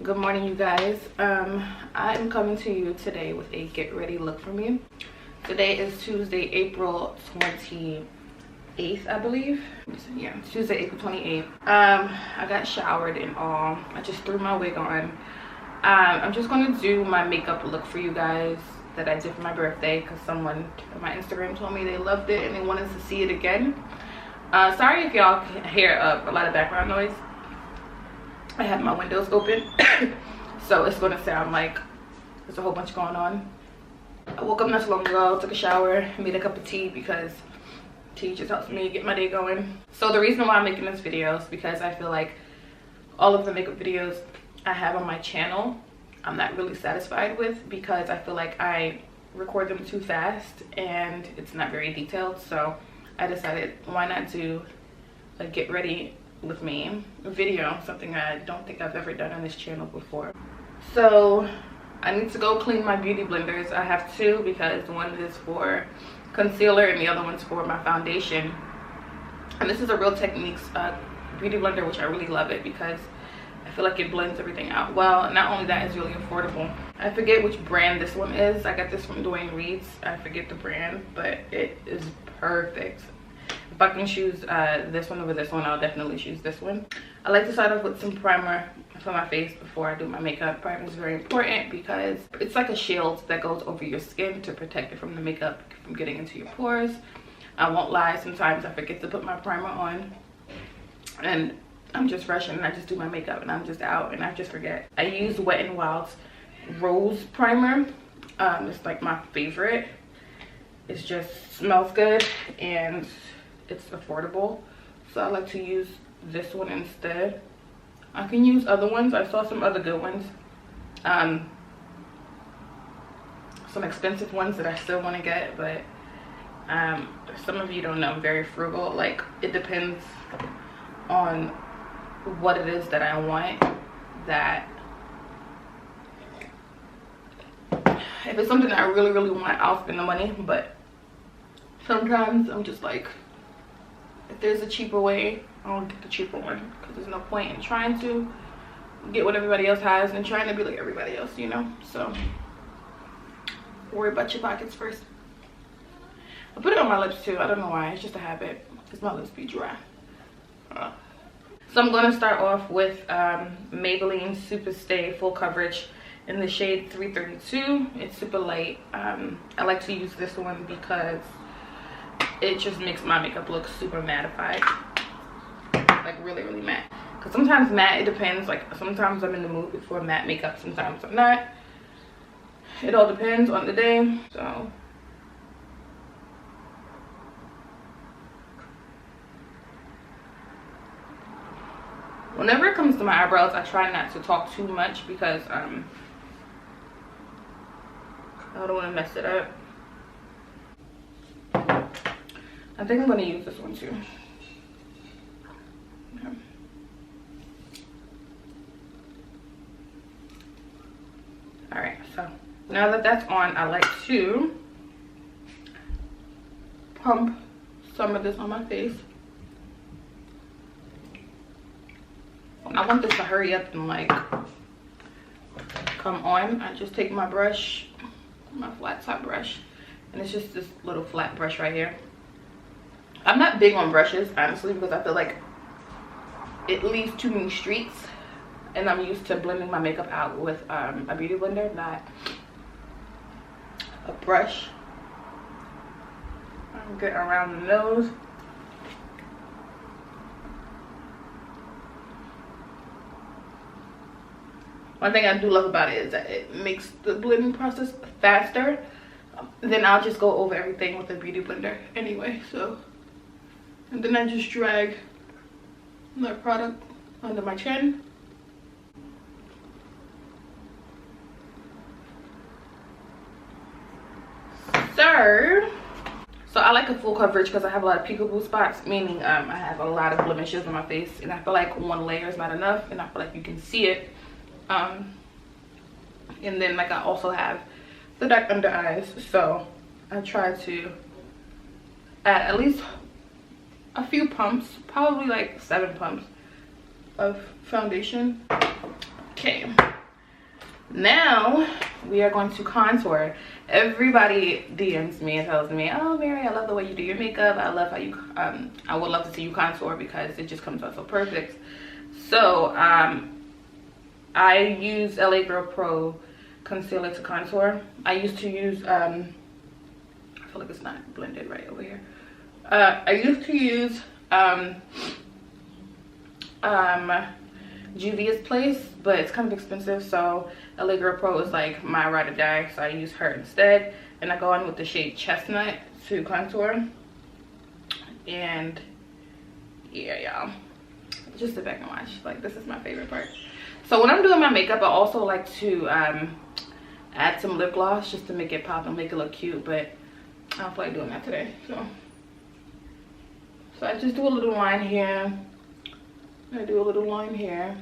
Good morning, you guys. I'm coming to you today with a get ready look for me. Today is Tuesday, April 28th, I believe. Yeah, Tuesday, April 28th. I got showered and all. I just threw my wig on. I'm just going to do my makeup look for you guys that I did for my birthday because someone on my Instagram told me they loved it and they wanted to see it again. Sorry if y'all can hear a lot of background noise. I have my windows open so it's going to sound like there's a whole bunch going on. I woke up not so long ago, took a shower, made a cup of tea because tea just helps me get my day going. So the reason why I'm making this video is because I feel like all of the makeup videos I have on my channel I'm not really satisfied with because I feel like I record them too fast and it's not very detailed. So I decided, why not do a get ready with me video, something I don't think I've ever done on this channel before. So I need to go clean my beauty blenders. I have two because one is for concealer and the other one's for my foundation. And this is a Real Techniques beauty blender, which I really love it because I feel like it blends everything out well. Not only that, it's really affordable. I forget which brand this one is. I got this from Dwayne Reed's. I forget the brand, but it is perfect. If I can choose this one over this one, I'll definitely choose this one. I like to start off with some primer for my face before I do my makeup. Primer is very important because it's like a shield that goes over your skin to protect it from the makeup from getting into your pores. I won't lie, sometimes I forget to put my primer on and I'm just rushing and I just do my makeup and I'm just out and I just forget. I use Wet n Wild's Rose Primer. It's like my favorite. It just smells good and it's affordable, so I like to use this one instead. I can use other ones. I saw some other good ones, some expensive ones that I still want to get, but some of you don't know I'm very frugal. Like, it depends on what it is that I want. That if it's something that I really want, I'll spend the money, but sometimes I'm just like, if there's a cheaper way, I'll get the cheaper one because there's no point in trying to get what everybody else has and trying to be like everybody else, you know. So worry about your pockets first. I put it on my lips too. I don't know why, it's just a habit because my lips be dry. So I'm going to start off with Maybelline Super Stay Full Coverage in the shade 332. It's super light. I like to use this one because it just makes my makeup look super mattified, like really matte. Because sometimes matte, it depends. Like sometimes I'm in the mood for matte makeup, sometimes I'm not. It all depends on the day. So whenever it comes to my eyebrows, I try not to talk too much because I don't want to mess it up. I think I'm going to use this one too. Okay. Alright, so now that that's on, I like to pump some of this on my face. I want this to hurry up and like come on. I just take my brush, my flat top brush, and it's just this little flat brush right here. I'm not big on brushes, honestly, because I feel like it leaves too many streaks and I'm used to blending my makeup out with a beauty blender, not a brush. I'm getting around the nose. One thing I do love about it is that it makes the blending process faster. Then I'll just go over everything with a beauty blender anyway, so. And then I just drag the product under my chin. So I like a full coverage because I have a lot of peekaboo spots, meaning I have a lot of blemishes on my face and I feel like one layer is not enough and I feel like you can see it. And then like I also have the dark under eyes, so I try to add at least a few pumps, probably like 7 pumps of foundation. Okay, now we are going to contour. Everybody DMs me and tells me, oh Mary, I love the way you do your makeup. I love how you I would love to see you contour because it just comes out so perfect. So I use LA Girl Pro concealer to contour. I used to use I feel like it's not blended right over here. I used to use Juvia's Place, but it's kind of expensive, so LA Girl Pro is like my ride or die, so I use her instead. And I go on with the shade Chestnut to contour. And yeah, y'all, just sit back and watch. Like, this is my favorite part. So when I'm doing my makeup, I also like to add some lip gloss just to make it pop and make it look cute, but I don't feel like doing that today. So I just do a little line here. I do a little line here.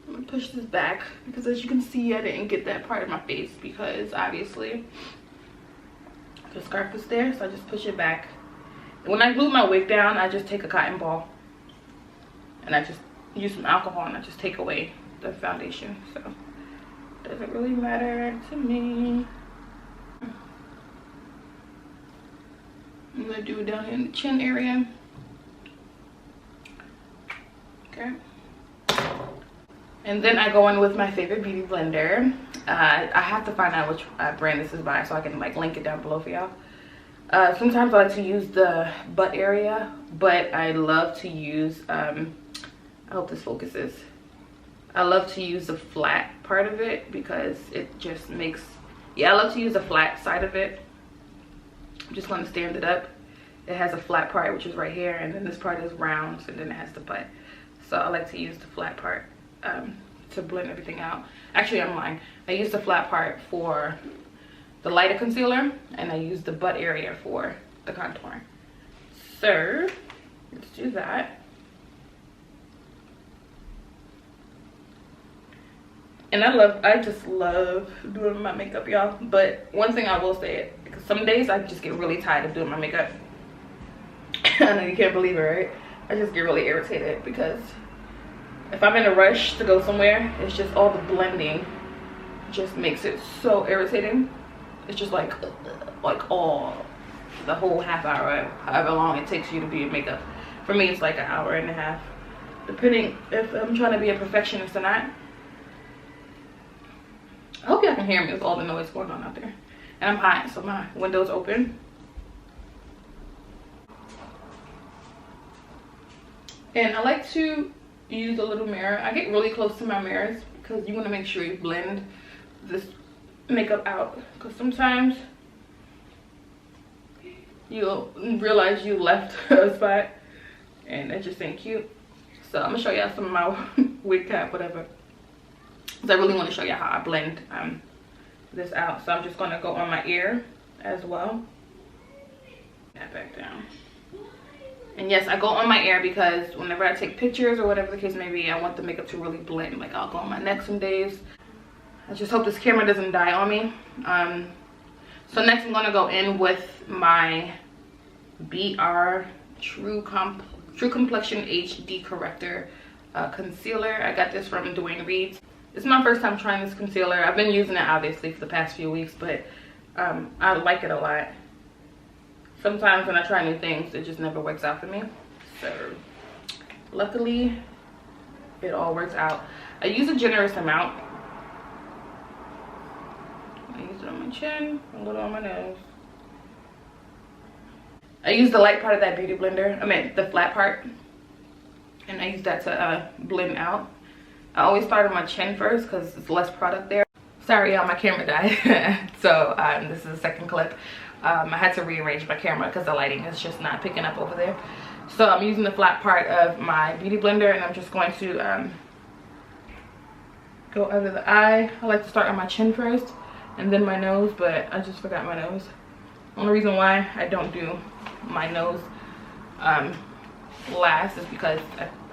I'm gonna push this back because, as you can see, I didn't get that part of my face because obviously the scarf is there, so I just push it back. When I glue my wig down, I just take a cotton ball and I just use some alcohol and I just take away the foundation, so it doesn't really matter to me. I'm gonna do it down here in the chin area. Okay, and then I go in with my favorite beauty blender. I have to find out which brand this is by so I can like link it down below for y'all. Sometimes I like to use the butt area, but I love to use I hope this focuses. I love to use the flat part of it because it just makes, I love to use the flat side of it. I'm just going to stand it up. It has a flat part, which is right here, and then this part is round, and then it has the butt. So I like to use the flat part to blend everything out. Actually, I'm lying. I use the flat part for the lighter concealer, and I use the butt area for the contour. So let's do that. And I just love doing my makeup, y'all. But one thing I will say, because some days I just get really tired of doing my makeup. I know you can't believe it, right? I just get really irritated because if I'm in a rush to go somewhere, it's just all the blending just makes it so irritating. It's just like all the whole half hour, however long it takes you to do your makeup. For me, it's like an hour and a half, depending if I'm trying to be a perfectionist or not. I hope y'all can hear me with all the noise going on out there. And I'm hot, so my window's open. And I like to use a little mirror. I get really close to my mirrors because you want to make sure you blend this makeup out. Because sometimes you'll realize you left a spot and it just ain't cute. So I'm going to show y'all some of my wig cap, whatever. Because I really want to show you how I blend this out. So I'm just going to go on my ear as well. That back down. And yes, I go on my ear because whenever I take pictures or whatever the case may be, I want the makeup to really blend. Like, I'll go on my neck some days. I just hope this camera doesn't die on me. So next I'm going to go in with my BR True Complexion HD Corrector concealer. I got this from Dwayne Reed's. It's my first time trying this concealer. I've been using it obviously for the past few weeks, but I like it a lot. Sometimes when I try new things, it just never works out for me. So luckily, it all works out. I use a generous amount. I use it on my chin, a little on my nose. I use the light part of that beauty blender, the flat part, and I use that to blend out. I always start on my chin first because it's less product there. Sorry y'all, my camera died. So this is the second clip. I had to rearrange my camera because the lighting is just not picking up over there. So I'm using the flat part of my beauty blender, and I'm just going to go under the eye. I like to start on my chin first and then my nose, but I just forgot my nose. Only reason why I don't do my nose last is because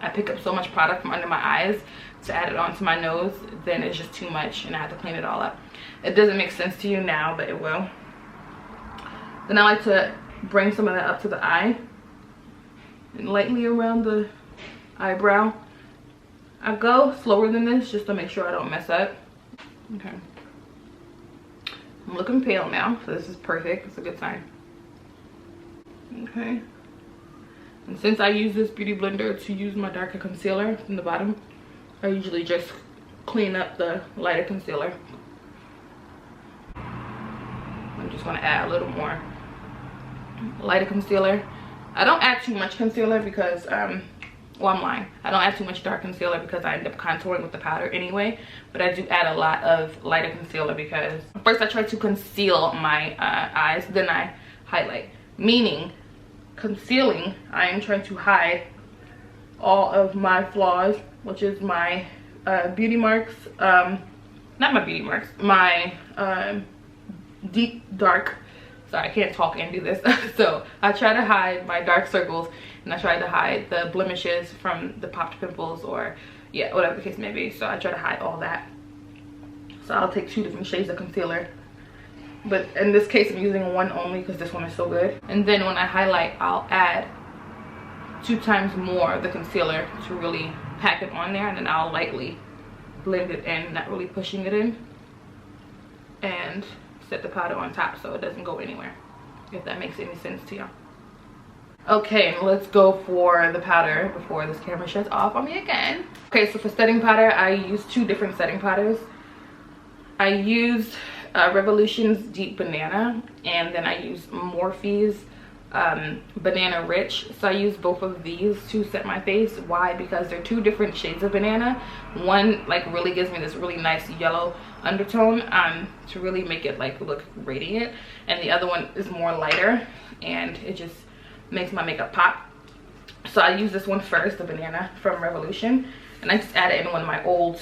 I pick up so much product from under my eyes to add it onto my nose, then it's just too much and I have to clean it all up. It doesn't make sense to you now, but it will. Then I like to bring some of that up to the eye and lightly around the eyebrow. I go slower than this just to make sure I don't mess up. Okay. I'm looking pale now, so this is perfect. It's a good sign. Okay. And since I use this beauty blender to use my darker concealer from the bottom, I usually just clean up the lighter concealer. I'm just gonna add a little more lighter concealer. I don't add too much concealer because well, I'm lying. I don't add too much dark concealer because I end up contouring with the powder anyway. But I do add a lot of lighter concealer because first I try to conceal my eyes, then I highlight. Meaning, concealing, I am trying to hide all of my flaws, which is my beauty marks. Not my beauty marks, my deep dark. Sorry, I can't talk and do this. So I try to hide my dark circles, and I try to hide the blemishes from the popped pimples, or yeah, whatever the case may be. So I try to hide all that. So I'll take 2 different shades of concealer, but in this case I'm using one only because this one is so good. And then when I highlight, I'll add 2 times more of the concealer to really pack it on there, and then I'll lightly blend it in, not really pushing it in, and set the powder on top so it doesn't go anywhere, if that makes any sense to y'all. Okay, let's go for the powder before this camera shuts off on me again. Okay, so for setting powder, I use 2 different setting powders. I used Revolution's Deep Banana, and then I use Morphe's Banana Rich. So I use both of these to set my face. Why? Because they're 2 different shades of banana. One like really gives me this really nice yellow undertone to really make it like look radiant, and the other one is more lighter, and it just makes my makeup pop. So I use this one first, the banana from Revolution, and I just add it in one of my old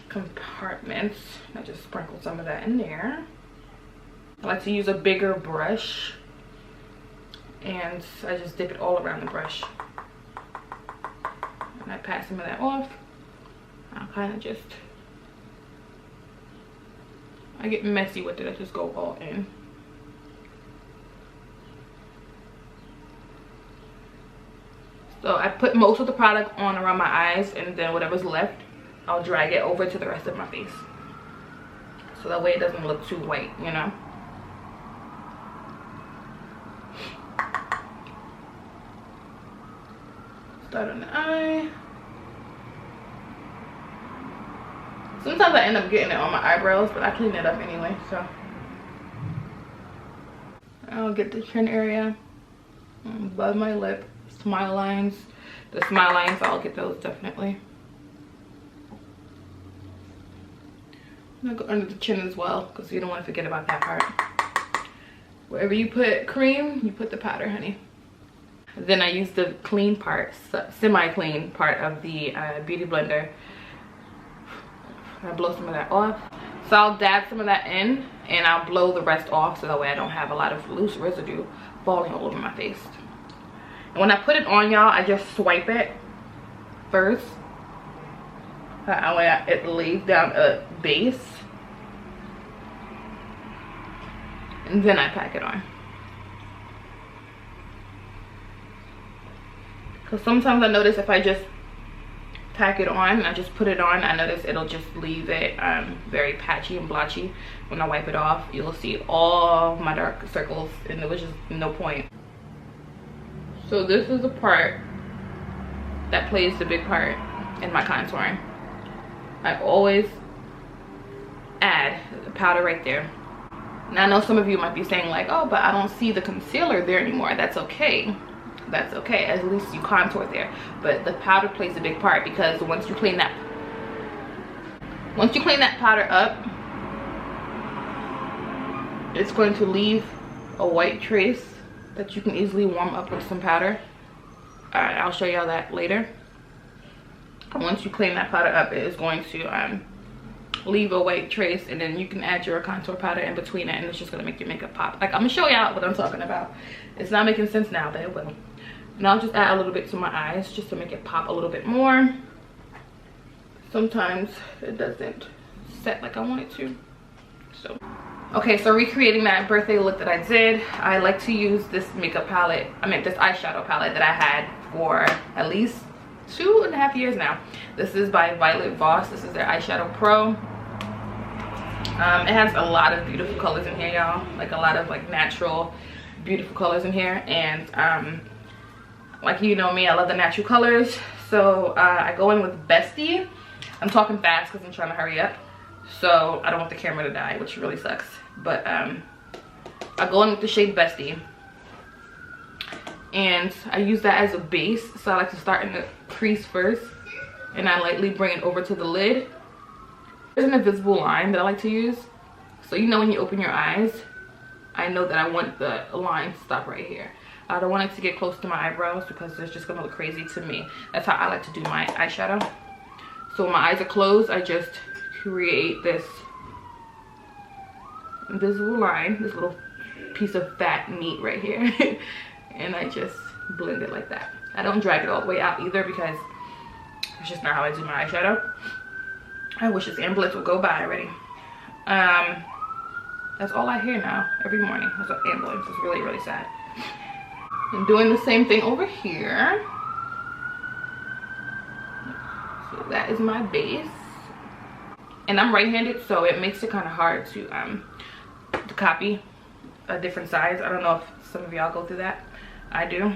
compartments. I just sprinkle some of that in there. I like to use a bigger brush, and I just dip it all around the brush, and I pat some of that off. I'll kind of just, I get messy with it, I just go all in. So I put most of the product on around my eyes, and then whatever's left, I'll drag it over to the rest of my face. So that way it doesn't look too white, you know? Start on the eye. Sometimes I end up getting it on my eyebrows, but I clean it up anyway, so. I'll get the chin area above my lip, smile lines. The smile lines, I'll get those definitely. I'm gonna go under the chin as well, because you don't want to forget about that part. Wherever you put cream, you put the powder, honey. Then I use the clean part, semi-clean part of the beauty blender. I blow some of that off. So I'll dab some of that in, and I'll blow the rest off, so that way I don't have a lot of loose residue falling all over my face. And when I put it on, y'all, I just swipe it first. That way it lays down a base. And then I pack it on. Because sometimes I notice if I just pack it on and I just put it on, I notice it'll just leave it very patchy and blotchy. When I wipe it off, you'll see all my dark circles, and there was just no point. So this is the part that plays the big part in my contouring. I always add the powder right there. Now I know some of you might be saying like, oh, but I don't see the concealer there anymore. That's okay. That's okay, at least you contour there. But the powder plays a big part, because once you clean that powder up, it's going to leave a white trace that you can easily warm up with some powder. I'll show y'all that later. And once you clean that powder up, it is going to leave a white trace, and then you can add your contour powder in between it, and it's just gonna make your makeup pop. Like, I'm gonna show y'all what I'm talking about. It's not making sense now, but it will. And I'll just add a little bit to my eyes just to make it pop a little bit more. Sometimes it doesn't set like I want it to. So, okay, so recreating that birthday look that I did, I like to use this makeup palette, this eyeshadow palette that I had for at least 2.5 years now. This is by Violet Voss. This is their eyeshadow pro. It has a lot of beautiful colors in here, y'all. Like a lot of like natural beautiful colors in here. And like, you know me, I love the natural colors. So I go in with Bestie. I'm talking fast because I'm trying to hurry up, so I don't want the camera to die, which really sucks. But I go in with the shade Bestie, and I use that as a base. So I like to start in the crease first, and I lightly bring it over to the lid. There's an invisible line that I like to use, so you know when you open your eyes, I know that I want the line to stop right here. I don't want it to get close to my eyebrows because it's just gonna look crazy to me. That's how I like to do my eyeshadow. So when my eyes are closed, I just create this invisible line, this little piece of fat meat right here. And I just blend it like that. I don't drag it all the way out either because it's just not how I do my eyeshadow. I wish this ambulance would go by already. That's all I hear now every morning. That's an ambulance. It's really, really sad. I'm doing the same thing over here. So that is my base. And I'm right-handed, so it makes it kind of hard to copy a different size. I don't know if some of y'all go through that. I do.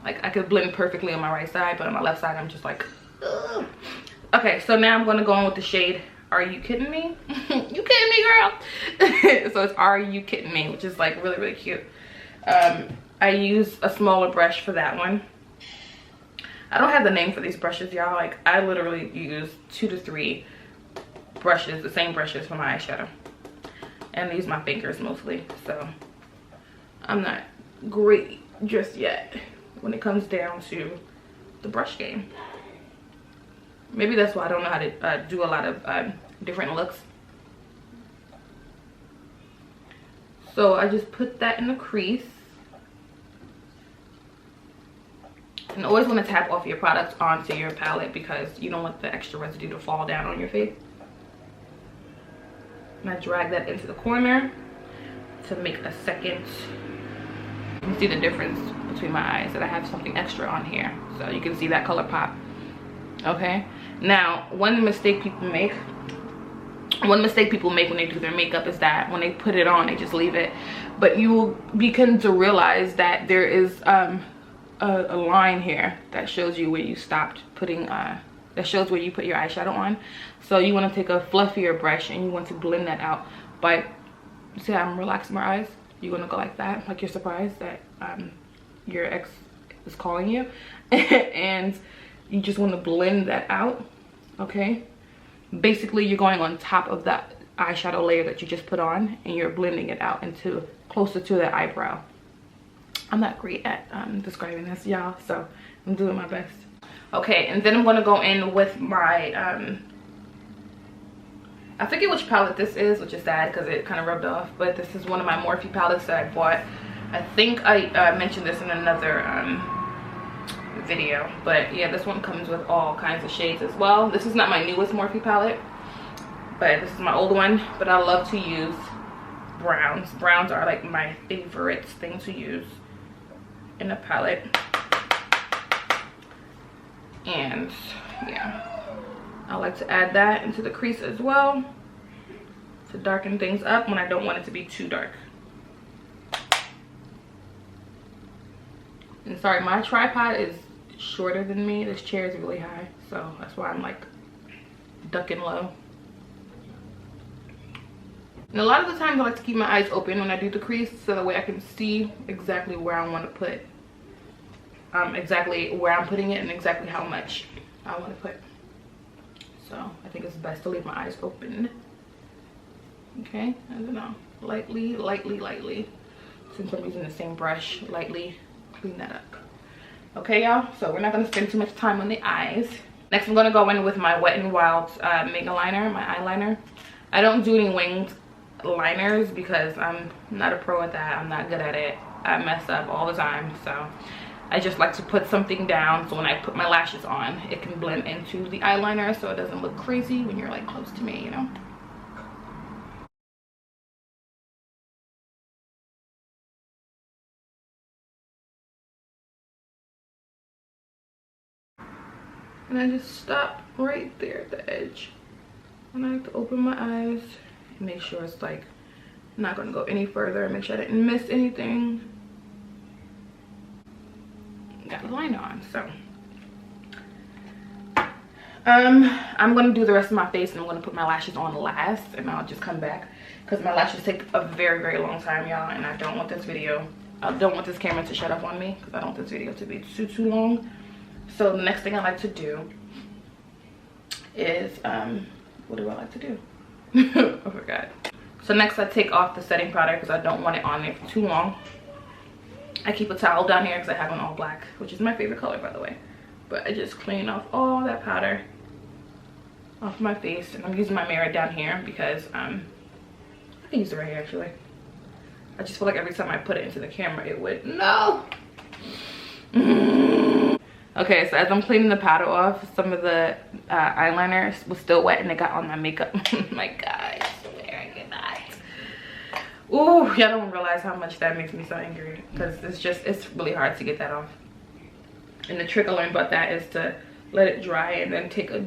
Like I could blend perfectly on my right side, but on my left side I'm just like, ugh. Okay, so now I'm gonna go in with the shade Are You Kidding Me? You kidding me, girl? So it's Are You Kidding Me, which is like really, really cute. I use a smaller brush for that one. I don't have the name for these brushes, y'all. Like I literally use 2 to 3 brushes, the same brushes for my eyeshadow, and I use my fingers mostly. So I'm not great just yet when it comes down to the brush game. Maybe that's why I don't know how to do a lot of different looks. So I just put that in the crease. And always want to tap off your products onto your palette because you don't want the extra residue to fall down on your face. And I drag that into the corner to make a second. You can see the difference between my eyes, that I have something extra on here. So you can see that color pop. Okay, now one mistake people make when they do their makeup is that when they put it on, they just leave it. But you will begin to realize that there is a line here that shows you where you stopped putting that shows where you put your eyeshadow on. So you want to take a fluffier brush and you want to blend that out by, see how I'm relaxing my eyes? You're gonna go like that, like you're surprised that your ex is calling you. And you just want to blend that out. Okay, basically you're going on top of that eyeshadow layer that you just put on, and you're blending it out into closer to the eyebrow. I'm not great at describing this, y'all, so I'm doing my best. Okay, and then I'm going to go in with my I forget which palette this is, which is sad because it kind of rubbed off, but this is one of my Morphe palettes that I bought. I think I mentioned this in another video, but yeah, this one comes with all kinds of shades as well. This is not my newest Morphe palette, but this is my old one. But I love to use browns. Browns are like my favorite thing to use in a palette. And yeah, I like to add that into the crease as well to darken things up when I don't want it to be too dark. And sorry, my tripod is shorter than me. This chair is really high, so that's why I'm like ducking low. And a lot of the times I like to keep my eyes open when I do the crease, so that way I can see exactly where I want to put, exactly where I'm putting it and exactly how much I want to put. So I think it's best to leave my eyes open. Okay, I don't know, lightly, since I'm using the same brush, lightly clean that up. Okay, y'all, so we're not going to spend too much time on the eyes. Next, I'm going to go in with my Wet n Wild mega liner, my eyeliner. I don't do any winged liners because I'm not a pro at that. I'm not good at it. I mess up all the time, so I just like to put something down so when I put my lashes on, it can blend into the eyeliner so it doesn't look crazy when you're like close to me, you know. And I just stop right there at the edge. And I have to open my eyes and make sure it's like not gonna go any further. Make sure I didn't miss anything. Got the line on, so. I'm gonna do the rest of my face and I'm gonna put my lashes on last and I'll just come back because my lashes take a very, very long time, y'all, and I don't want this camera to shut off on me because I don't want this video to be too long. So the next thing I like to do is, what do I like to do? I forgot. So next I take off the setting powder because I don't want it on there for too long. I keep a towel down here because I have on all black, which is my favorite color, by the way. But I just clean off all that powder off my face, and I'm using my mirror down here because I can use it right here actually. I just feel like every time I put it into the camera it would Okay, so as I'm cleaning the powder off, some of the eyeliner was still wet and it got on my makeup. My God, I swear I cannot. Ooh, y'all don't realize how much that makes me so angry because it's really hard to get that off. And the trick I learned about that is to let it dry and then take a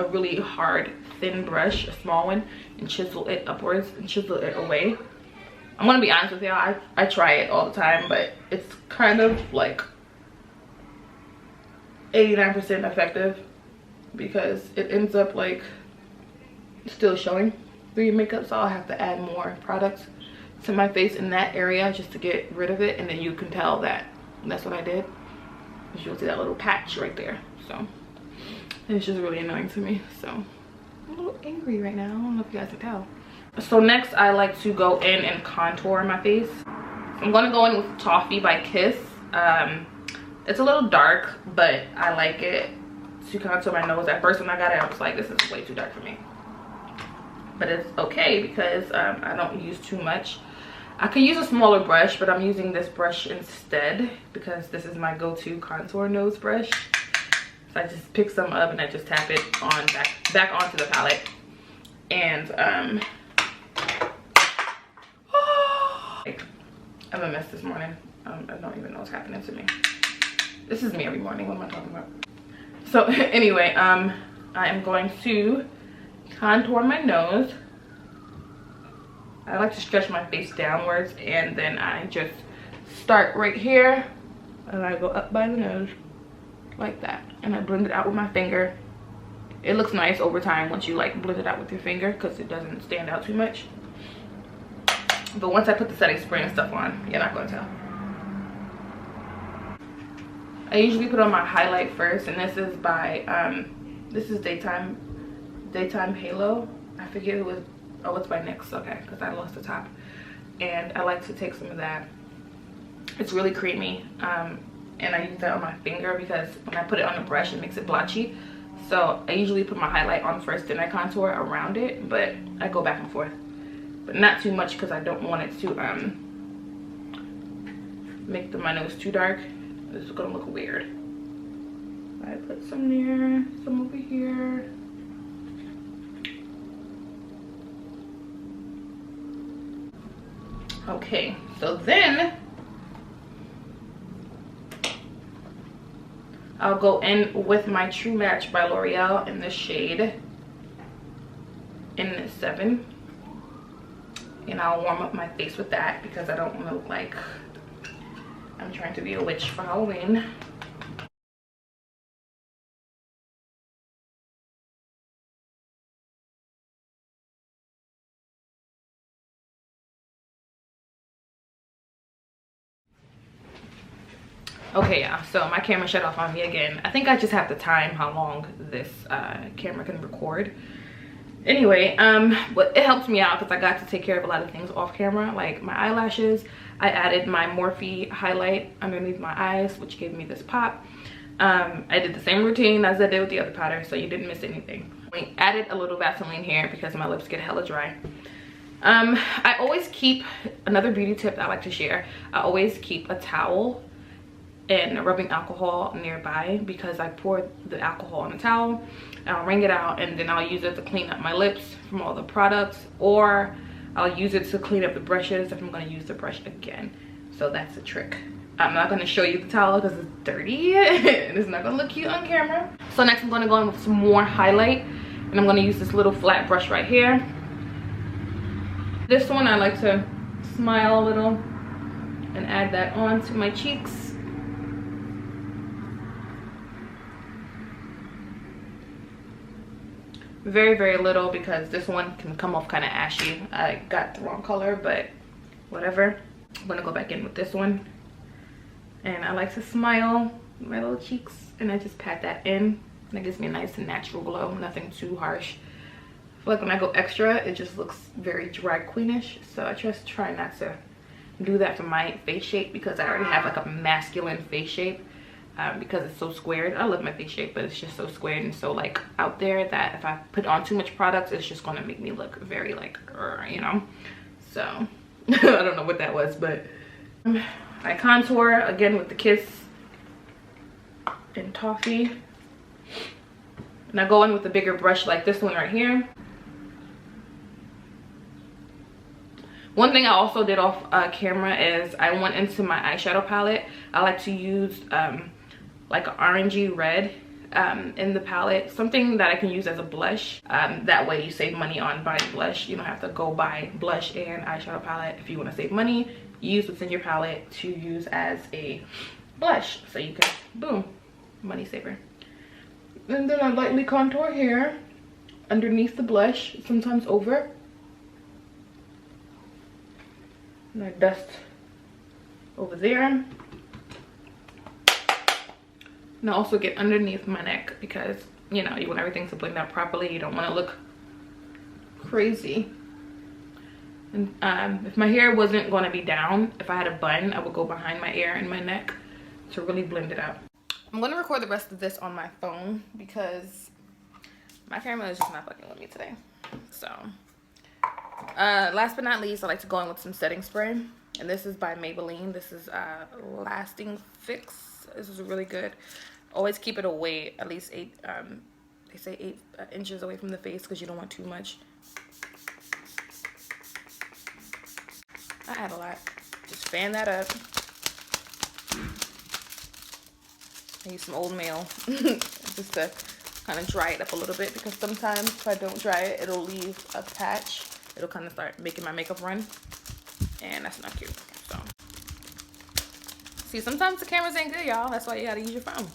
really hard thin brush, a small one, and chisel it upwards and chisel it away. I'm gonna be honest with y'all, I try it all the time, but it's kind of like 89% effective because it ends up like still showing through your makeup. So I'll have to add more products to my face in that area just to get rid of it, and then you can tell that that's what I did. You'll see that little patch right there. So it's just really annoying to me. So I'm a little angry right now. I don't know if you guys can tell. So next I like to go in and contour my face. I'm gonna go in with Toffee by Kiss. It's a little dark, but I like it to contour my nose. At first when I got it, I was like, this is way too dark for me. But it's okay because I don't use too much. I can use a smaller brush, but I'm using this brush instead because this is my go-to contour nose brush. So I just pick some up and I just tap it on back onto the palette. And I'm a mess this morning. I don't even know what's happening to me. This is me every morning. What am I talking about? So anyway, I am going to contour my nose. I like to stretch my face downwards, and then I just start right here and I go up by the nose like that, and I blend it out with my finger. It looks nice over time once you like blend it out with your finger because it doesn't stand out too much. But once I put the setting spray and stuff on, you're not going to tell. I usually put on my highlight first, and this is by this is Daytime Halo. I forget who was. Oh, it's by NYX. Okay, because I lost the top. And I like to take some of that. It's really creamy, and I use that on my finger because when I put it on the brush it makes it blotchy. So I usually put my highlight on first, then I contour around it, but I go back and forth, but not too much because I don't want it to make my nose too dark. It's gonna look weird. I put some there, some over here. Okay, so then I'll go in with my True Match by L'Oreal in the shade in 7, and I'll warm up my face with that because I don't want to look like I'm trying to be a witch for Halloween. Okay, yeah, so my camera shut off on me again. I think I just have to time how long this camera can record. Anyway, but it helps me out because I got to take care of a lot of things off camera, like my eyelashes. I added my Morphe highlight underneath my eyes, which gave me this pop. I did the same routine as I did with the other powder, so you didn't miss anything. I added a little Vaseline here because my lips get hella dry. I always keep, another beauty tip I like to share, I always keep a towel and rubbing alcohol nearby because I pour the alcohol on the towel and I'll wring it out, and then I'll use it to clean up my lips from all the products, or I'll use it to clean up the brushes if I'm going to use the brush again. So that's a trick I'm not going to show you the towel because it's dirty and it's not going to look cute on camera. So next I'm going to go in with some more highlight, and I'm going to use this little flat brush right here. This one I like to smile a little and add that on to my cheeks. Very, very little because this one can come off kind of ashy. I got the wrong color, but whatever. I'm gonna go back in with this one. And I like to smile with my little cheeks, and I just pat that in. And it gives me a nice and natural glow, nothing too harsh. I feel like when I go extra, it just looks very drag queenish. So I just try not to do that for my face shape because I already have like a masculine face shape. Because it's so squared. I love my face shape, but it's just so squared and so like out there that if I put on too much products, it's just gonna make me look very like, you know. So I don't know what that was, but I contour again with the Kiss and Toffee, and I go in with a bigger brush like this one right here. One thing I also did off camera is I went into my eyeshadow palette. I like to use like an orangey red in the palette, something that I can use as a blush. That way you save money on buying blush. You don't have to go buy blush and eyeshadow palette. If you want to save money, use what's in your palette to use as a blush, so you can, boom, money saver. And then I lightly contour here underneath the blush, sometimes over, and I dust over there. And I also get underneath my neck because, you know, you want everything to blend out properly. You don't want to look crazy. And if my hair wasn't going to be down, if I had a bun, I would go behind my ear and my neck to really blend it out. I'm going to record the rest of this on my phone because my camera is just not fucking with me today. So, last but not least, I like to go in with some setting spray. And this is by Maybelline. This is Lasting Fix. This is really good. Always keep it away, at least 8, they say 8 inches away from the face because you don't want too much. I add a lot. Just fan that up. I use some Old Mail just to kind of dry it up a little bit, because sometimes if I don't dry it, it'll leave a patch. It'll kind of start making my makeup run, and that's not cute. So, see, sometimes the cameras ain't good, y'all. That's why you gotta use your phone.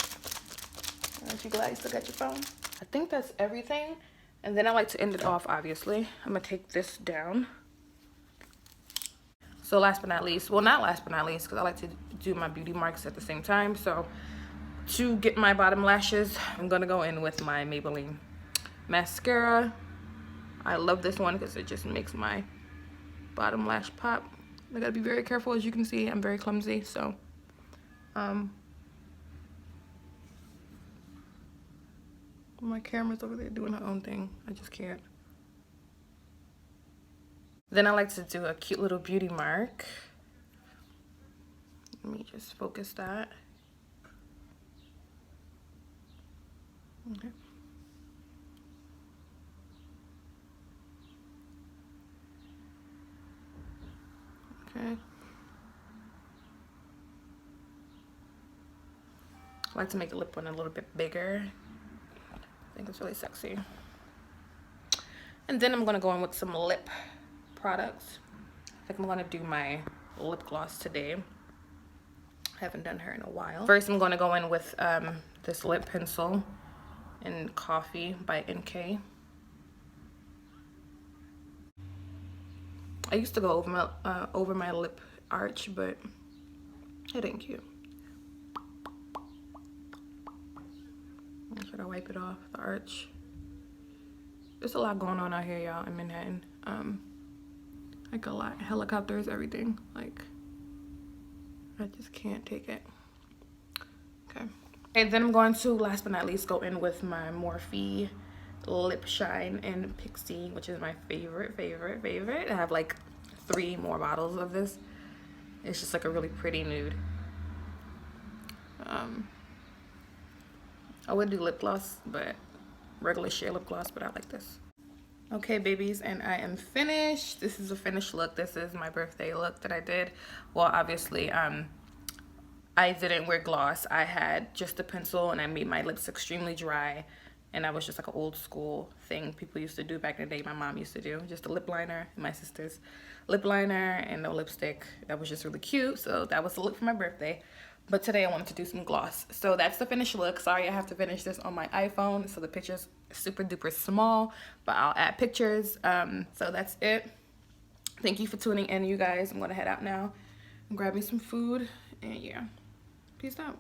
Aren't you glad you still got your phone? I think that's everything. And then I like to end it off, obviously. I'm gonna take this down. So last but not least, well, not last but not least, because I like to do my beauty marks at the same time. So to get my bottom lashes, I'm gonna go in with my Maybelline mascara. I love this one because it just makes my bottom lash pop. I gotta be very careful. As you can see, I'm very clumsy, so my camera's over there doing her own thing. I just can't. Then I like to do a cute little beauty mark. Let me just focus that. Okay. Okay. I like to make the lip one a little bit bigger. I think it's really sexy. And then I'm gonna go in with some lip products. I think I'm gonna do my lip gloss today. I haven't done her in a while. First, I'm gonna go in with this lip pencil in Coffee by NK. I used to go over my lip arch, but it ain't cute. I'm trying to wipe it off the arch. There's a lot going on out here, y'all, in Manhattan. Like a lot, helicopters, everything. Like, I just can't take it. Okay. And then I'm going to, last but not least, go in with my Morphe Lip Shine in Pixie, which is my favorite. I have like 3 more bottles of this. It's just like a really pretty nude. I would do lip gloss, but regular sheer lip gloss, but I like this. Okay, babies, and I am finished. This is a finished look. This is my birthday look that I did. Well, obviously, I didn't wear gloss. I had just a pencil and I made my lips extremely dry. And that was just like an old school thing people used to do back in the day. My mom used to do just a lip liner, and my sister's lip liner and no lipstick. That was just really cute. So that was the look for my birthday. But today I wanted to do some gloss. So that's the finished look. Sorry, I have to finish this on my iPhone. So the picture's super duper small, but I'll add pictures. So that's it. Thank you for tuning in, you guys. I'm gonna head out now and grab me some food. And yeah, peace out.